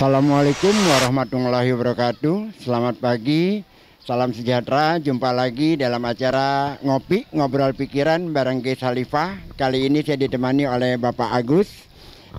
Assalamualaikum warahmatullahi wabarakatuh. Selamat pagi, salam sejahtera. Jumpa lagi dalam acara Ngopi Ngobrol Pikiran bareng Ges Khalifah. Kali ini saya ditemani oleh Bapak Agus,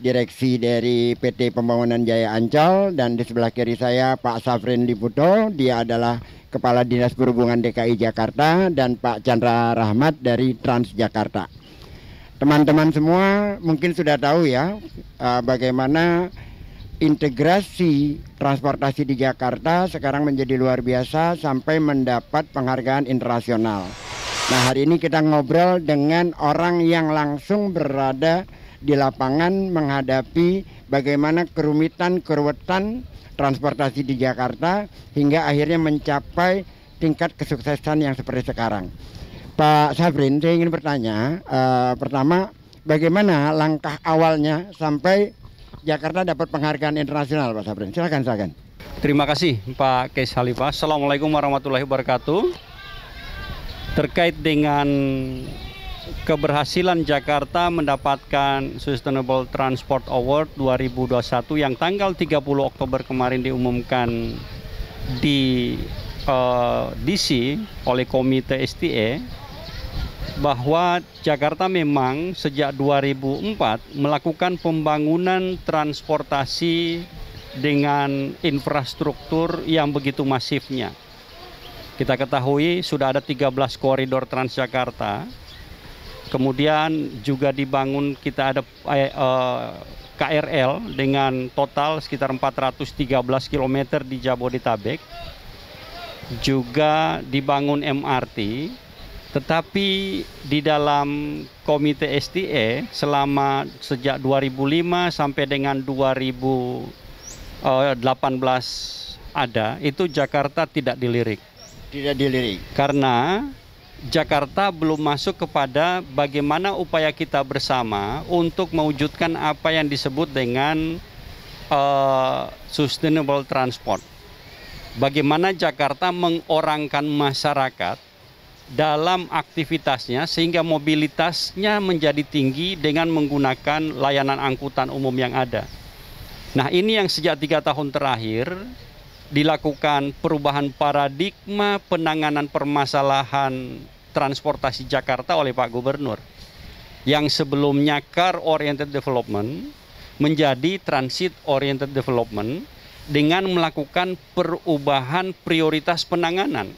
Direksi dari PT Pembangunan Jaya Ancol, dan di sebelah kiri saya Pak Safrin Liputo, dia adalah Kepala Dinas Perhubungan DKI Jakarta, dan Pak Chandra Rahmat dari Transjakarta. Teman-teman semua mungkin sudah tahu ya bagaimana integrasi transportasi di Jakarta sekarang menjadi luar biasa sampai mendapat penghargaan internasional. Nah, hari ini kita ngobrol dengan orang yang langsung berada di lapangan menghadapi bagaimana keruwetan transportasi di Jakarta hingga akhirnya mencapai tingkat kesuksesan yang seperti sekarang. Pak Safrin, saya ingin bertanya, pertama, bagaimana langkah awalnya sampai Jakarta dapat penghargaan internasional, Pak Safrin? Silakan. Terima kasih Pak Ges Khalifah. Assalamualaikum warahmatullahi wabarakatuh. Terkait dengan keberhasilan Jakarta mendapatkan Sustainable Transport Award 2021 yang tanggal 30 Oktober kemarin diumumkan di DC oleh Komite STE, bahwa Jakarta memang sejak 2004 melakukan pembangunan transportasi dengan infrastruktur yang begitu masifnya. Kita ketahui sudah ada 13 koridor Transjakarta, kemudian juga dibangun kita ada KRL dengan total sekitar 413 km di Jabodetabek, juga dibangun MRT. Tetapi di dalam Komite STE selama sejak 2005 sampai dengan 2018 itu Jakarta tidak dilirik. Tidak dilirik. Karena Jakarta belum masuk kepada bagaimana upaya kita bersama untuk mewujudkan apa yang disebut dengan sustainable transport. Bagaimana Jakarta mengorangkan masyarakat dalam aktivitasnya sehingga mobilitasnya menjadi tinggi dengan menggunakan layanan angkutan umum yang ada. Nah, ini yang sejak 3 tahun terakhir dilakukan perubahan paradigma penanganan permasalahan transportasi Jakarta oleh Pak Gubernur. Yang sebelumnya car oriented development menjadi transit oriented development dengan melakukan perubahan prioritas penanganan.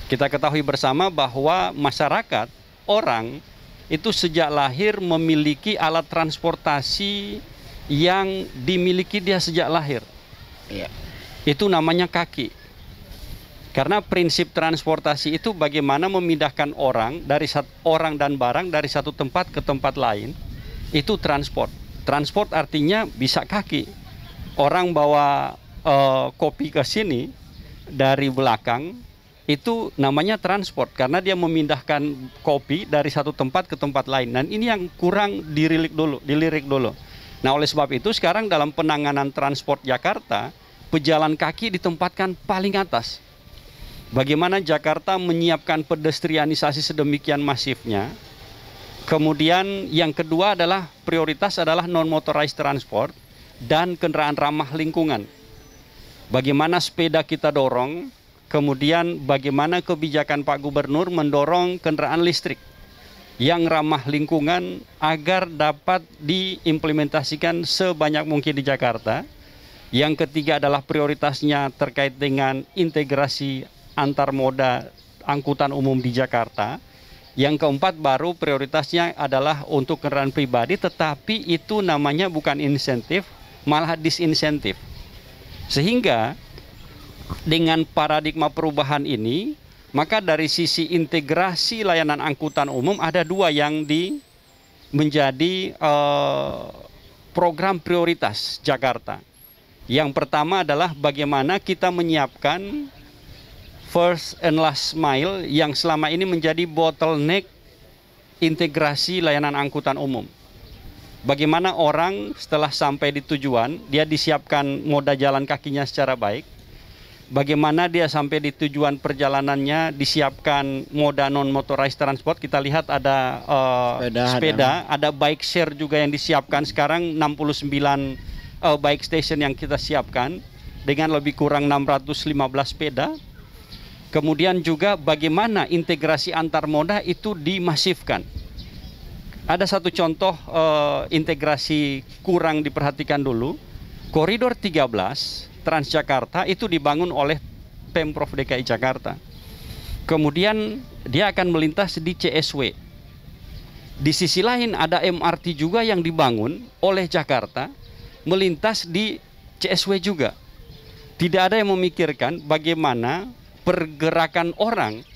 Kita ketahui bersama bahwa masyarakat, orang itu sejak lahir memiliki alat transportasi yang dimiliki dia sejak lahir. Iya. Itu namanya kaki. Karena prinsip transportasi itu bagaimana memindahkan orang dan barang dari satu tempat ke tempat lain, itu transport. Transport artinya bisa kaki. Orang bawa kopi ke sini dari belakang, itu namanya transport karena dia memindahkan kopi dari satu tempat ke tempat lain. Dan ini yang kurang dilirik dulu. Nah, oleh sebab itu sekarang dalam penanganan transport Jakarta, pejalan kaki ditempatkan paling atas. Bagaimana Jakarta menyiapkan pedestrianisasi sedemikian masifnya. Kemudian yang kedua adalah prioritas adalah non-motorized transport dan kendaraan ramah lingkungan. Bagaimana sepeda kita dorong. Kemudian bagaimana kebijakan Pak Gubernur mendorong kendaraan listrik yang ramah lingkungan agar dapat diimplementasikan sebanyak mungkin di Jakarta. Yang ketiga adalah prioritasnya terkait dengan integrasi antar moda angkutan umum di Jakarta. Yang keempat baru prioritasnya adalah untuk kendaraan pribadi, tetapi itu namanya bukan insentif, malah disinsentif. Sehingga dengan paradigma perubahan ini, maka dari sisi integrasi layanan angkutan umum ada dua yang menjadi program prioritas Jakarta. Yang pertama adalah bagaimana kita menyiapkan first and last mile yang selama ini menjadi bottleneck integrasi layanan angkutan umum. Bagaimana orang setelah sampai di tujuan, dia disiapkan moda jalan kakinya secara baik. Bagaimana dia sampai di tujuan perjalanannya disiapkan moda non-motorized transport. Kita lihat ada sepeda, ada bike share juga yang disiapkan sekarang 69 bike station yang kita siapkan dengan lebih kurang 615 sepeda. Kemudian juga bagaimana integrasi antar moda itu dimasifkan. Ada satu contoh integrasi kurang diperhatikan dulu. Koridor 13 Transjakarta itu dibangun oleh Pemprov DKI Jakarta. Kemudian dia akan melintas di CSW. Di sisi lain ada MRT juga yang dibangun oleh Jakarta melintas di CSW juga. Tidak ada yang memikirkan bagaimana pergerakan orang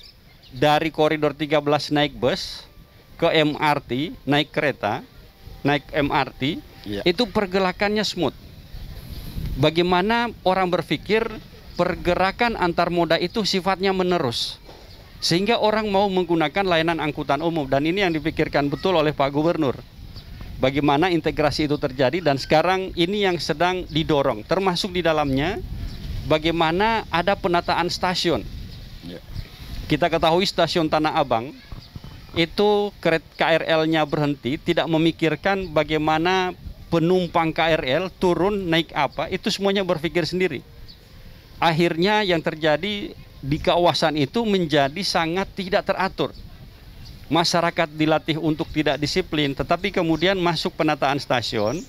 dari koridor 13 naik bus ke MRT, naik kereta, naik MRT, itu pergerakannya smooth. Bagaimana orang berpikir pergerakan antar moda itu sifatnya menerus, sehingga orang mau menggunakan layanan angkutan umum. Dan ini yang dipikirkan betul oleh Pak Gubernur. Bagaimana integrasi itu terjadi, dan sekarang ini yang sedang didorong, termasuk di dalamnya bagaimana ada penataan stasiun. Kita ketahui stasiun Tanah Abang itu KRL-nya berhenti, tidak memikirkan bagaimana penumpang KRL turun naik apa, itu semuanya berpikir sendiri. Akhirnya yang terjadi di kawasan itu menjadi sangat tidak teratur. Masyarakat dilatih untuk tidak disiplin, tetapi kemudian masuk penataan stasiun,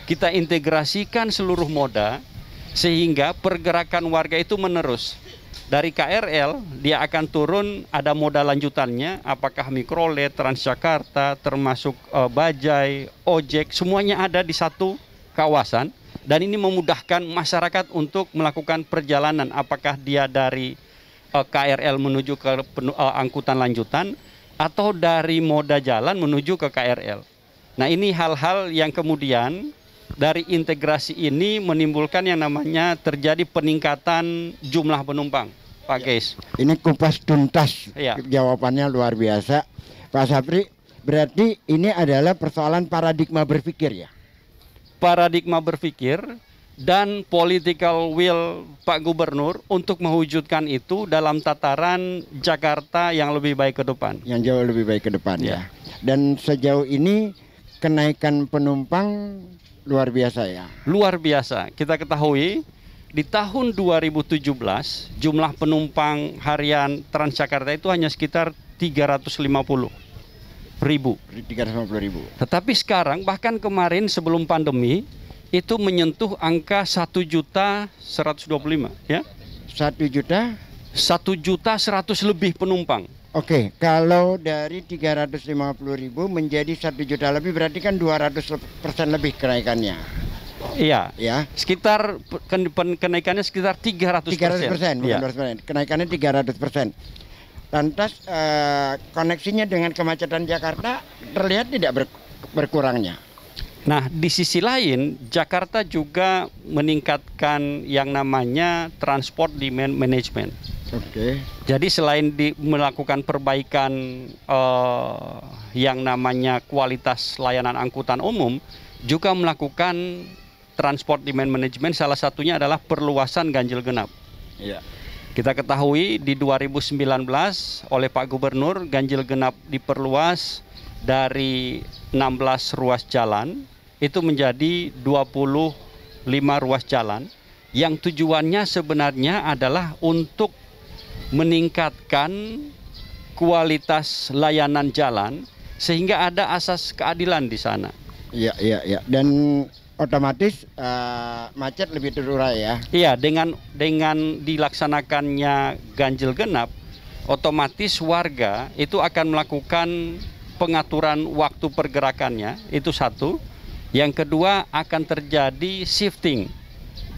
kita integrasikan seluruh moda, sehingga pergerakan warga itu menerus. Dari KRL dia akan turun, ada moda lanjutannya, apakah mikrolet, Transjakarta, termasuk bajai, ojek, semuanya ada di satu kawasan. Dan ini memudahkan masyarakat untuk melakukan perjalanan, apakah dia dari KRL menuju ke angkutan lanjutan, atau dari moda jalan menuju ke KRL. Nah, ini hal-hal yang kemudian dari integrasi ini menimbulkan yang namanya terjadi peningkatan jumlah penumpang, Pak Keis. Ini kupas tuntas, jawabannya luar biasa. Pak Sapri, berarti ini adalah persoalan paradigma berpikir ya? Paradigma berpikir dan political will Pak Gubernur untuk mewujudkan itu dalam tataran Jakarta yang lebih baik ke depan. Yang jauh lebih baik ke depan ya. Dan sejauh ini kenaikan penumpang luar biasa ya? Luar biasa. Kita ketahui di tahun 2017 jumlah penumpang harian Transjakarta itu hanya sekitar 350.000. Tetapi sekarang bahkan kemarin sebelum pandemi itu menyentuh angka 1.125.000 ya. 1.100.000 lebih penumpang. Oke, kalau dari 350.000 menjadi 1 juta lebih berarti kan 200% lebih kenaikannya. Iya, ya. Sekitar kenaikannya sekitar 300%. 300%, bukan 200%. Kenaikannya 300%. Lantas koneksinya dengan kemacetan Jakarta terlihat tidak berkurangnya. Nah, di sisi lain Jakarta juga meningkatkan yang namanya transport demand management. Oke. Jadi selain melakukan perbaikan yang namanya kualitas layanan angkutan umum, juga melakukan transport demand management, salah satunya adalah perluasan ganjil genap. Iya. Kita ketahui di 2019 oleh Pak Gubernur ganjil genap diperluas dari 16 ruas jalan itu menjadi 25 ruas jalan, yang tujuannya sebenarnya adalah untuk meningkatkan kualitas layanan jalan sehingga ada asas keadilan di sana. Iya, iya, iya. Dan otomatis macet lebih terurai ya. Iya, dengan dilaksanakannya ganjil genap, otomatis warga itu akan melakukan pengaturan waktu pergerakannya, itu satu. Yang kedua, akan terjadi shifting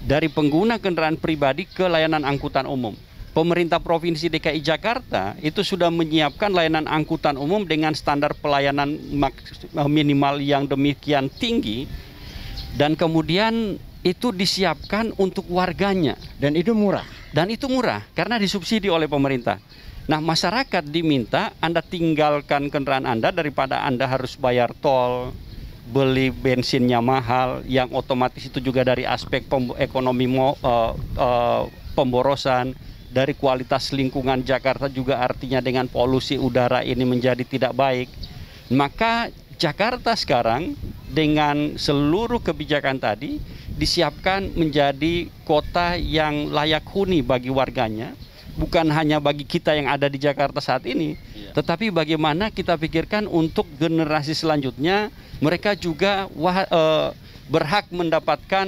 dari pengguna kendaraan pribadi ke layanan angkutan umum. Pemerintah Provinsi DKI Jakarta itu sudah menyiapkan layanan angkutan umum dengan standar pelayanan minimal yang demikian tinggi, dan kemudian itu disiapkan untuk warganya. Dan itu murah. Dan itu murah karena disubsidi oleh pemerintah. Nah, masyarakat diminta Anda tinggalkan kendaraan Anda daripada Anda harus bayar tol, beli bensinnya mahal, yang otomatis itu juga dari aspek ekonomi pemborosan, dari kualitas lingkungan Jakarta juga artinya dengan polusi udara ini menjadi tidak baik. Maka Jakarta sekarang dengan seluruh kebijakan tadi disiapkan menjadi kota yang layak huni bagi warganya, bukan hanya bagi kita yang ada di Jakarta saat ini, tetapi bagaimana kita pikirkan untuk generasi selanjutnya, mereka juga berhak mendapatkan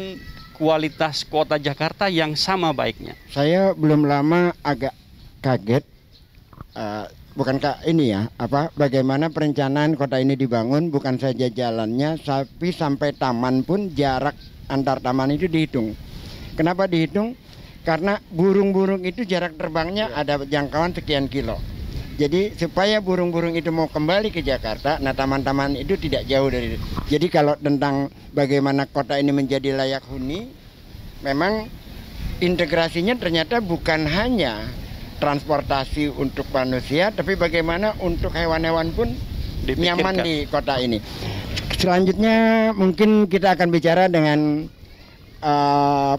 kualitas kota Jakarta yang sama baiknya. Saya belum lama agak kaget, bagaimana perencanaan kota ini dibangun, bukan saja jalannya, tapi sampai taman pun jarak antar taman itu dihitung. Kenapa dihitung? Karena burung-burung itu jarak terbangnya ada jangkauan sekian kilo. Jadi supaya burung-burung itu mau kembali ke Jakarta, nah taman-taman itu tidak jauh dari. Jadi kalau tentang bagaimana kota ini menjadi layak huni, memang integrasinya ternyata bukan hanya transportasi untuk manusia, tapi bagaimana untuk hewan-hewan pun nyaman di kota ini. Selanjutnya mungkin kita akan bicara dengan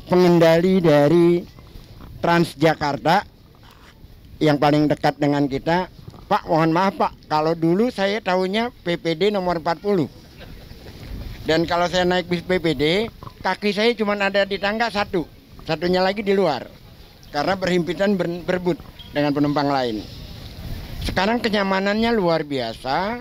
pengendali dari Transjakarta yang paling dekat dengan kita. Pak, mohon maaf Pak, kalau dulu saya tahunya PPD nomor 40. Dan kalau saya naik bis PPD, kaki saya cuma ada di tangga satunya lagi di luar. Karena berhimpitan berebut dengan penumpang lain. Sekarang kenyamanannya luar biasa.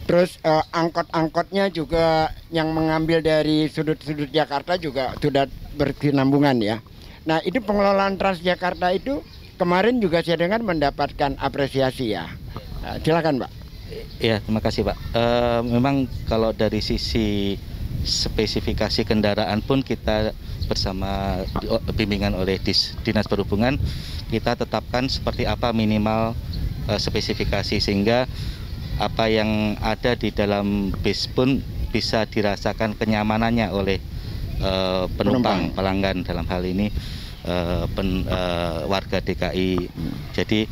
Terus angkot-angkotnya juga yang mengambil dari sudut-sudut Jakarta juga sudah berkesinambungan ya. Nah itu pengelolaan Transjakarta itu kemarin juga saya dengar mendapatkan apresiasi ya. Nah, silakan Pak. Ya, terima kasih Pak. Memang kalau dari sisi spesifikasi kendaraan pun kita bersama bimbingan oleh Dinas Perhubungan, kita tetapkan seperti apa minimal spesifikasi sehingga apa yang ada di dalam bis pun bisa dirasakan kenyamanannya oleh penumpang, pelanggan dalam hal ini warga DKI. Jadi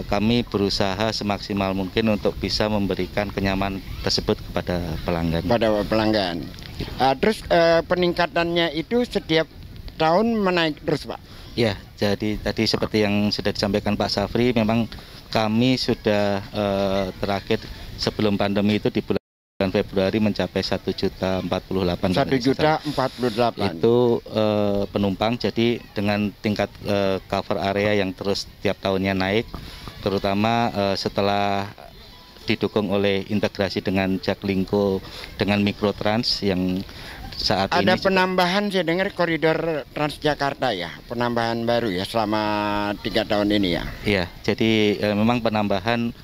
kami berusaha semaksimal mungkin untuk bisa memberikan kenyamanan tersebut kepada pelanggan. Terus peningkatannya itu setiap tahun menaik terus Pak? Ya, jadi tadi seperti yang sudah disampaikan Pak Safri, memang kami sudah terakhir sebelum pandemi itu di bulan Februari mencapai 1.048.000. 1.048.000 itu penumpang. Jadi dengan tingkat cover area yang terus tiap tahunnya naik, terutama setelah didukung oleh integrasi dengan Jaklingko dengan Mikrotrans yang saat ada ini penambahan, saya dengar koridor Transjakarta ya, penambahan baru ya selama 3 tahun ini ya. Iya, jadi memang penambahan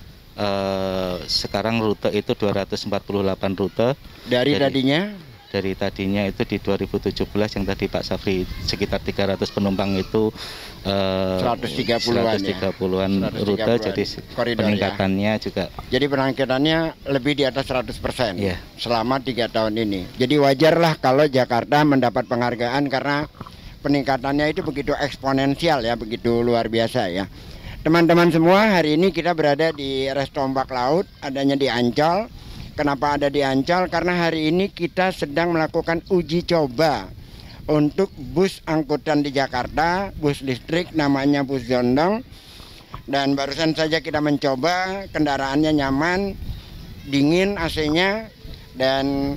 sekarang rute itu 248 rute. Dari tadinya itu di 2017 yang tadi Pak Safri sekitar 300 penumpang itu 130-an rute, jadi peningkatannya ya. Juga. Jadi peningkatannya lebih di atas 100% yeah. Selama 3 tahun ini. Jadi wajarlah kalau Jakarta mendapat penghargaan karena peningkatannya itu begitu eksponensial ya, begitu luar biasa ya. Teman-teman semua, hari ini kita berada di Resto Ombak Laut, adanya di Ancol. Kenapa ada di Ancol? Karena hari ini kita sedang melakukan uji coba untuk bus angkutan di Jakarta, bus listrik namanya bus Jondong. Dan barusan saja kita mencoba, kendaraannya nyaman, dingin AC-nya, dan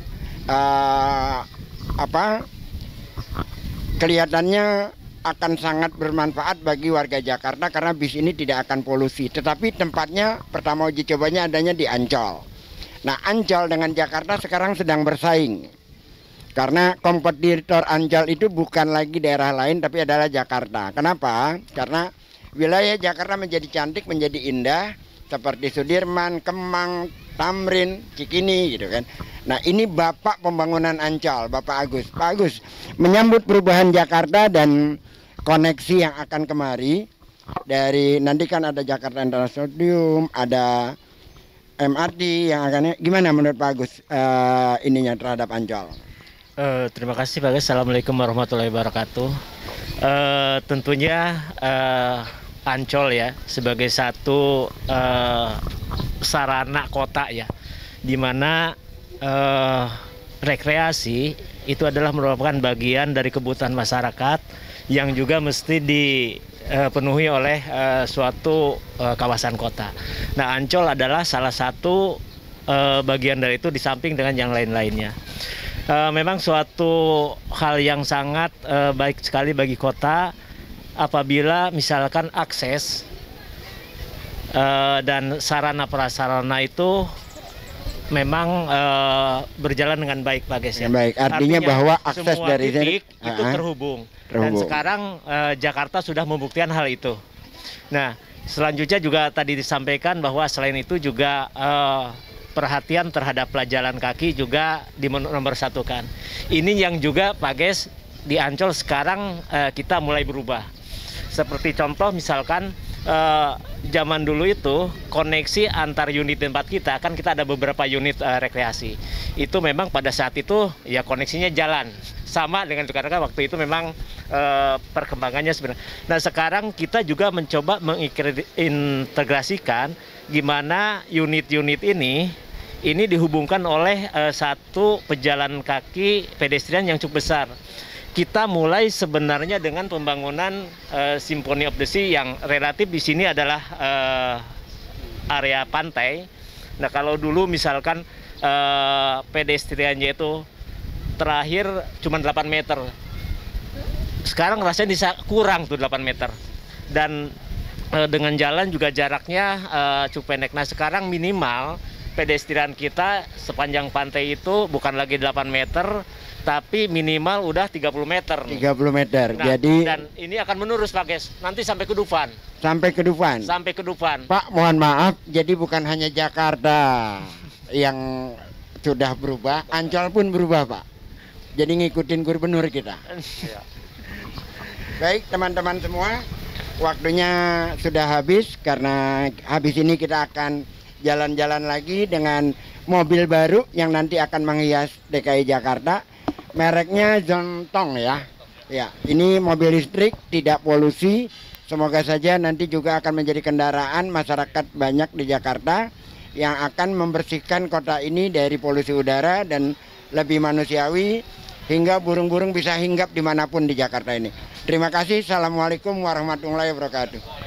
kelihatannya akan sangat bermanfaat bagi warga Jakarta karena bis ini tidak akan polusi. Tetapi tempatnya pertama uji cobanya adanya di Ancol. Nah, Ancol dengan Jakarta sekarang sedang bersaing. Karena kompetitor Ancol itu bukan lagi daerah lain tapi adalah Jakarta. Kenapa? Karena wilayah Jakarta menjadi cantik, menjadi indah seperti Sudirman, Kemang, Tamrin, Cikini gitu kan. Nah, ini Bapak pembangunan Ancol, Bapak Agus. Pak Agus, menyambut perubahan Jakarta dan koneksi yang akan kemari dari nanti kan ada Jakarta International Stadium, ada MRT yang akan, gimana menurut Pak Agus ininya terhadap Ancol? Terima kasih Pak Agus. Assalamualaikum warahmatullahi wabarakatuh. Tentunya Ancol ya sebagai satu sarana kota ya, di mana rekreasi itu adalah merupakan bagian dari kebutuhan masyarakat yang juga mesti dipenuhi oleh suatu kawasan kota. Nah, Ancol adalah salah satu bagian dari itu di samping dengan yang lain-lainnya. Memang suatu hal yang sangat baik sekali bagi kota apabila misalkan akses dan sarana prasarana itu memang berjalan dengan baik, Pak Ges. Ya. Baik, artinya bahwa akses semua dari titik itu terhubung. Dan sekarang Jakarta sudah membuktikan hal itu. Nah, selanjutnya juga tadi disampaikan bahwa selain itu juga perhatian terhadap pejalan kaki juga dinomor-satukan. Ini yang juga Pak Ges di Ancol sekarang kita mulai berubah. Seperti contoh misalkan zaman dulu itu koneksi antar unit tempat kita, kan kita ada beberapa unit rekreasi. Itu memang pada saat itu ya koneksinya jalan. Sama dengan karena waktu itu memang perkembangannya sebenarnya. Nah sekarang kita juga mencoba mengintegrasikan gimana unit-unit ini dihubungkan oleh satu pejalan kaki pedestrian yang cukup besar. Kita mulai sebenarnya dengan pembangunan Symphony of the Sea yang relatif di sini adalah area pantai. Nah kalau dulu misalkan pedestriannya itu terakhir cuma 8 meter. Sekarang rasanya bisa kurang tuh 8 meter. Dan dengan jalan juga jaraknya cukup pendek. Nah sekarang minimal pedestrian kita sepanjang pantai itu bukan lagi 8 meter, tapi minimal udah 30 meter. 30 meter. Nah, Jadi dan ini akan menurus Pak Ges, nanti sampai ke Dufan. Sampai ke Dufan. Sampai ke Dufan. Pak, mohon maaf, jadi bukan hanya Jakarta yang sudah berubah, Ancol pun berubah, Pak. Jadi ngikutin gubernur kita. Baik, teman-teman semua, waktunya sudah habis karena habis ini kita akan jalan-jalan lagi dengan mobil baru yang nanti akan menghias DKI Jakarta. Mereknya Zontong ya. Ya, ini mobil listrik, tidak polusi. Semoga saja nanti juga akan menjadi kendaraan masyarakat banyak di Jakarta yang akan membersihkan kota ini dari polusi udara dan lebih manusiawi hingga burung-burung bisa hinggap dimanapun di Jakarta ini. Terima kasih. Assalamualaikum warahmatullahi wabarakatuh.